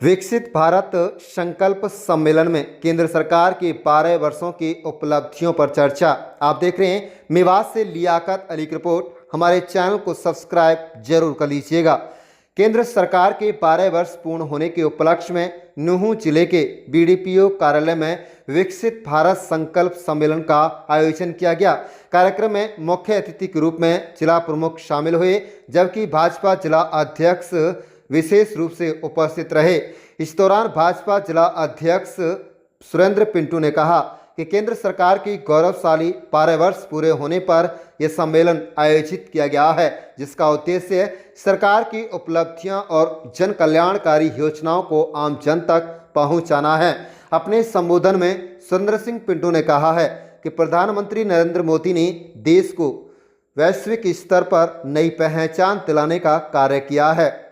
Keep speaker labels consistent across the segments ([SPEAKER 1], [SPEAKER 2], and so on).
[SPEAKER 1] विकसित भारत संकल्प सम्मेलन में केंद्र सरकार की 12 वर्षों की उपलब्धियों पर चर्चा। आप देख रहे हैं मेवात से लियाकत अली की रिपोर्ट। हमारे चैनल को सब्सक्राइब जरूर कर लीजिएगा। केंद्र सरकार के 12 वर्ष पूर्ण होने के उपलक्ष्य में नुहू जिले के बीडीपीओ कार्यालय में विकसित भारत संकल्प सम्मेलन का आयोजन किया गया। कार्यक्रम में मुख्य अतिथि के रूप में जिला प्रमुख शामिल हुए, जबकि भाजपा जिला अध्यक्ष विशेष रूप से उपस्थित रहे। इस दौरान भाजपा जिला अध्यक्ष सुरेंद्र पिंटू ने कहा कि केंद्र सरकार की गौरवशाली 12 वर्ष पूरे होने पर यह सम्मेलन आयोजित किया गया है, जिसका उद्देश्य सरकार की उपलब्धियां और जन कल्याणकारी योजनाओं को आम जन तक पहुंचाना है। अपने संबोधन में सुरेंद्र सिंह पिंटू ने कहा है कि प्रधानमंत्री नरेंद्र मोदी ने देश को वैश्विक स्तर पर नई पहचान दिलाने का कार्य किया है।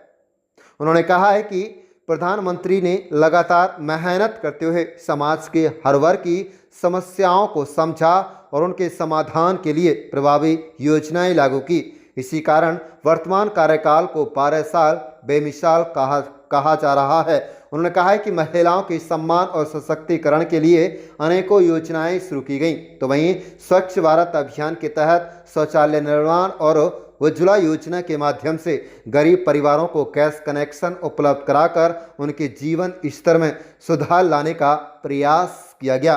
[SPEAKER 1] उन्होंने कहा है कि प्रधानमंत्री ने लगातार मेहनत करते हुए समाज के हर वर्ग की समस्याओं को समझा और उनके समाधान के लिए प्रभावी योजनाएं लागू की। इसी कारण वर्तमान कार्यकाल को 12 साल बेमिसाल कहा जा रहा है। उन्होंने कहा है कि महिलाओं के सम्मान और सशक्तिकरण के लिए अनेकों योजनाएं शुरू की गई, तो वहीं स्वच्छ भारत अभियान के तहत शौचालय निर्माण और उज्ज्वला योजना के माध्यम से गरीब परिवारों को गैस कनेक्शन उपलब्ध कराकर उनके जीवन स्तर में सुधार लाने का प्रयास किया गया।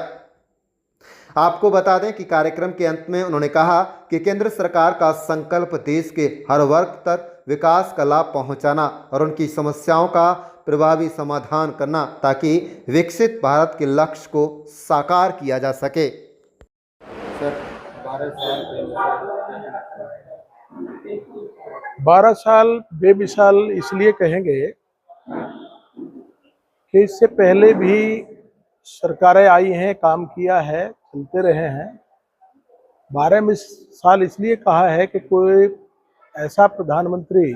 [SPEAKER 1] आपको बता दें कि कार्यक्रम के अंत में उन्होंने कहा कि केंद्र सरकार का संकल्प देश के हर वर्ग तक विकास का लाभ पहुंचाना और उनकी समस्याओं का प्रभावी समाधान करना, ताकि विकसित भारत के लक्ष्य को साकार किया जा सके।
[SPEAKER 2] सर 12 साल बेमिसाल इसलिए कहेंगे कि इससे पहले भी सरकारें आई हैं, काम किया है, चलते रहे हैं। 12 साल इसलिए कहा है कि कोई ऐसा प्रधानमंत्री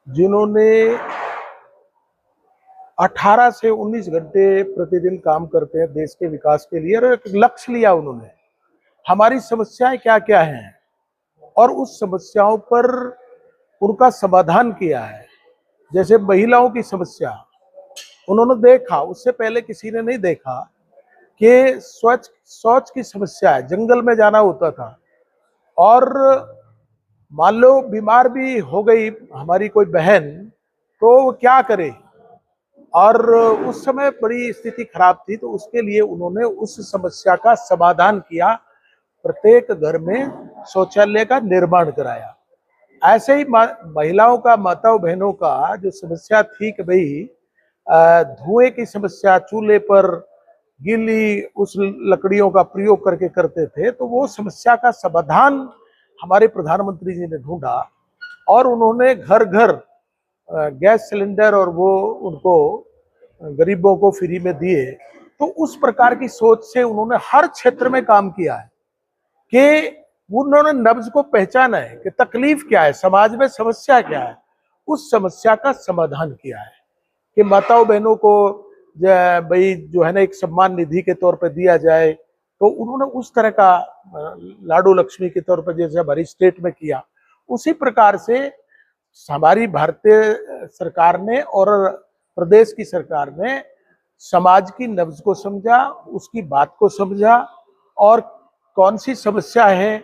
[SPEAKER 2] जिन्होंने 18 से 19 घंटे प्रतिदिन काम करते हैं देश के विकास के लिए, और एक लक्ष्य लिया उन्होंने, हमारी समस्याएं क्या क्या हैं और उस समस्याओं पर उनका समाधान किया है। जैसे महिलाओं की समस्या उन्होंने देखा, उससे पहले किसी ने नहीं देखा कि शौच की समस्या है। जंगल में जाना होता था और मान लो बीमार भी हो गई हमारी कोई बहन, तो वो क्या करे, और उस समय बड़ी स्थिति खराब थी, तो उसके लिए उन्होंने उस समस्या का समाधान किया, प्रत्येक घर में शौचालय का निर्माण कराया। ऐसे ही महिलाओं का, माताओं बहनों का जो समस्या थी कि भाई धुएं की समस्या, चूल्हे पर गीली उस लकड़ियों का प्रयोग करके करते थे, तो वो समस्या का समाधान हमारे प्रधानमंत्री जी ने ढूंढा और उन्होंने घर घर गैस सिलेंडर और वो उनको गरीबों को फ्री में दिए। तो उस प्रकार की सोच से उन्होंने हर क्षेत्र में काम किया है कि उन्होंने नब्ज को पहचाना है कि तकलीफ क्या है, समाज में समस्या क्या है, उस समस्या का समाधान किया है कि माताओं बहनों को भाई जो है ना एक सम्मान निधि के तौर पर दिया जाए। तो उन्होंने उस तरह का लाडू लक्ष्मी के तौर पर जैसे हमारी स्टेट में किया, उसी प्रकार से हमारी भारतीय सरकार ने और प्रदेश की सरकार ने समाज की नब्ज को समझा, उसकी बात को समझा और कौन सी समस्या है,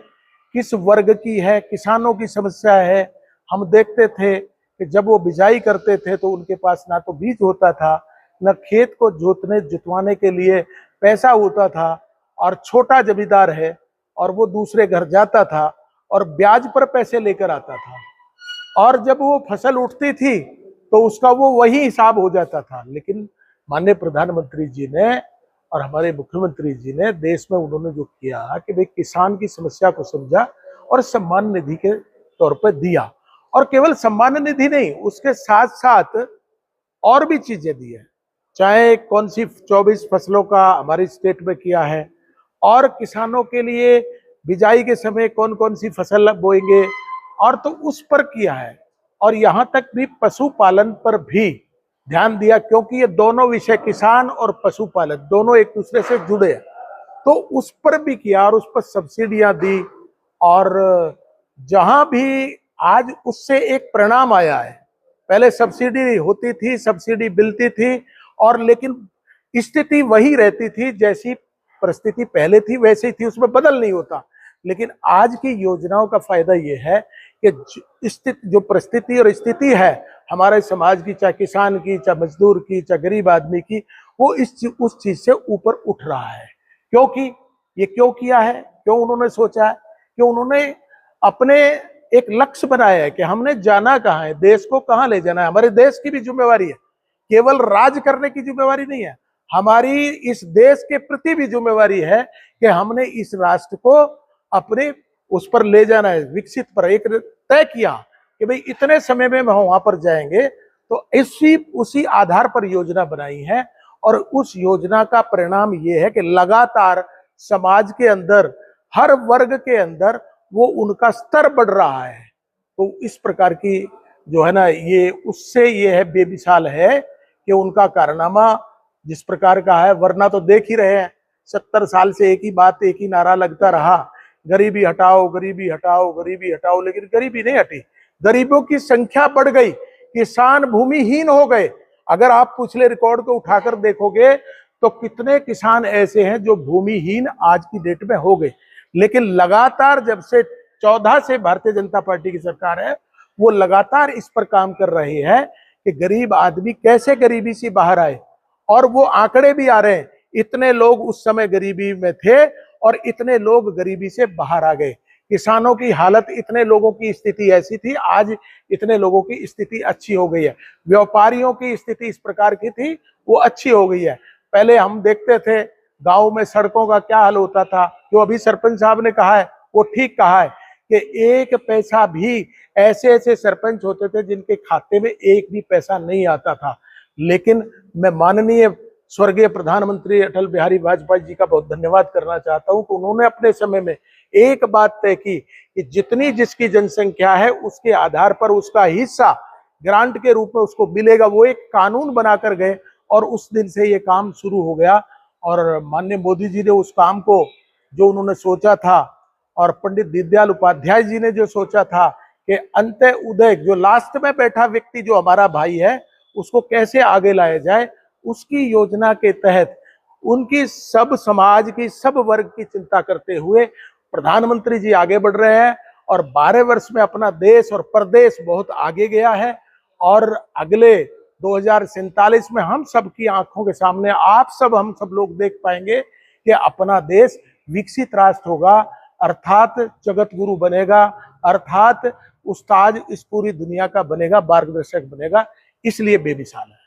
[SPEAKER 2] किस वर्ग की है, किसानों की समस्या है। हम देखते थे कि जब वो बिजाई करते थे तो उनके पास ना तो बीज होता था, न खेत को जुतवाने के लिए पैसा होता था, और छोटा जमींदार है और वो दूसरे घर जाता था और ब्याज पर पैसे लेकर आता था, और जब वो फसल उठती थी तो उसका वो वही हिसाब हो जाता था। लेकिन माननीय प्रधानमंत्री जी ने और हमारे मुख्यमंत्री जी ने देश में उन्होंने जो किया कि भाई किसान की समस्या को समझा और सम्मान निधि के तौर पर दिया, और केवल सम्मान निधि नहीं, उसके साथ साथ और भी चीजें दी है। चाहे कौन सी 24 फसलों का हमारी स्टेट में किया है, और किसानों के लिए बिजाई के समय कौन कौन सी फसल बोएंगे, और तो उस पर किया है। और यहाँ तक भी पशुपालन पर भी ध्यान दिया, क्योंकि ये दोनों विषय, किसान और पशुपालन, दोनों एक दूसरे से जुड़े हैं, तो उस पर भी किया और उस पर सब्सिडियां दी। और जहां भी आज उससे एक परिणाम आया है, पहले सब्सिडी होती थी, सब्सिडी मिलती थी, और लेकिन स्थिति वही रहती थी, जैसी परिस्थिति पहले थी वैसे ही थी, उसमें बदल नहीं होता। लेकिन आज की योजनाओं का फायदा ये है कि जो परिस्थिति और स्थिति है हमारे समाज की, चाहे किसान की, चाहे मजदूर की, चाहे गरीब आदमी की, वो उस चीज से ऊपर उठ रहा है। क्योंकि ये क्यों किया है, क्यों उन्होंने सोचा है, कि उन्होंने अपने एक लक्ष्य बनाया है कि हमने जाना कहाँ है, देश को कहाँ ले जाना है। हमारे देश की भी जिम्मेवारी है, केवल राज करने की जिम्मेवारी नहीं है, हमारी इस देश के प्रति भी जिम्मेवारी है कि हमने इस राष्ट्र को अपने उस पर ले जाना है, विकसित पर। एक तय किया कि भाई इतने समय में हम वहां पर जाएंगे, तो उसी आधार पर योजना बनाई है। और उस योजना का परिणाम ये है कि लगातार समाज के अंदर, हर वर्ग के अंदर वो उनका स्तर बढ़ रहा है। तो इस प्रकार की जो है ना, ये उससे ये है, बेमिसाल है कि उनका कारनामा जिस प्रकार का है। वरना तो देख ही रहे हैं, 70 साल से एक ही बात, एक ही नारा लगता रहा, गरीबी हटाओ, गरीबी हटाओ, गरीबी हटाओ, लेकिन गरीबी नहीं हटी। गरीबों की संख्या बढ़ गई, किसान भूमिहीन हो गए। अगर आप पिछले रिकॉर्ड को उठाकर देखोगे तो कितने किसान ऐसे हैं जो भूमिहीन आज की डेट में हो गए। लेकिन लगातार जब से 14 से भारतीय जनता पार्टी की सरकार है, वो लगातार इस पर काम कर रही है कि गरीब आदमी कैसे गरीबी से बाहर आए। और वो आंकड़े भी आ रहे हैं, इतने लोग उस समय गरीबी में थे और इतने लोग गरीबी से बाहर आ गए। किसानों की हालत, इतने लोगों की स्थिति ऐसी थी, आज इतने लोगों की स्थिति अच्छी हो गई है। व्यापारियों की स्थिति इस प्रकार की थी, वो अच्छी हो गई है। पहले हम देखते थे गांव में सड़कों का क्या हाल होता था, जो अभी सरपंच साहब ने कहा है वो ठीक कहा है कि 1 पैसा भी, ऐसे ऐसे सरपंच होते थे जिनके खाते में 1 भी पैसा नहीं आता था। लेकिन मैं माननीय स्वर्गीय प्रधानमंत्री अटल बिहारी वाजपेयी जी का बहुत धन्यवाद करना चाहता हूं कि उन्होंने अपने समय में एक बात तय की कि जितनी जिसकी जनसंख्या है उसके आधार पर उसका हिस्सा ग्रांट के रूप में उसको मिलेगा। वो एक कानून बनाकर गए और उस दिन से ये काम शुरू हो गया। और माननीय मोदी जी ने उस काम को, जो उन्होंने सोचा था, और पंडित दीनदयाल उपाध्याय जी ने जो सोचा था कि अंत्य उदय, जो लास्ट में बैठा व्यक्ति जो हमारा भाई है, उसको कैसे आगे लाया जाए, उसकी योजना के तहत उनकी सब समाज की, सब वर्ग की चिंता करते हुए प्रधानमंत्री जी आगे बढ़ रहे हैं। और 12 वर्ष में अपना देश और प्रदेश बहुत आगे गया है। और अगले 2047 में हम सब की आंखों के सामने हम सब लोग देख पाएंगे कि अपना देश विकसित राष्ट्र होगा, अर्थात जगत गुरु बनेगा, अर्थात उस्ताद इस पूरी दुनिया का बनेगा, मार्गदर्शक बनेगा। इसलिए बेमिसाल है।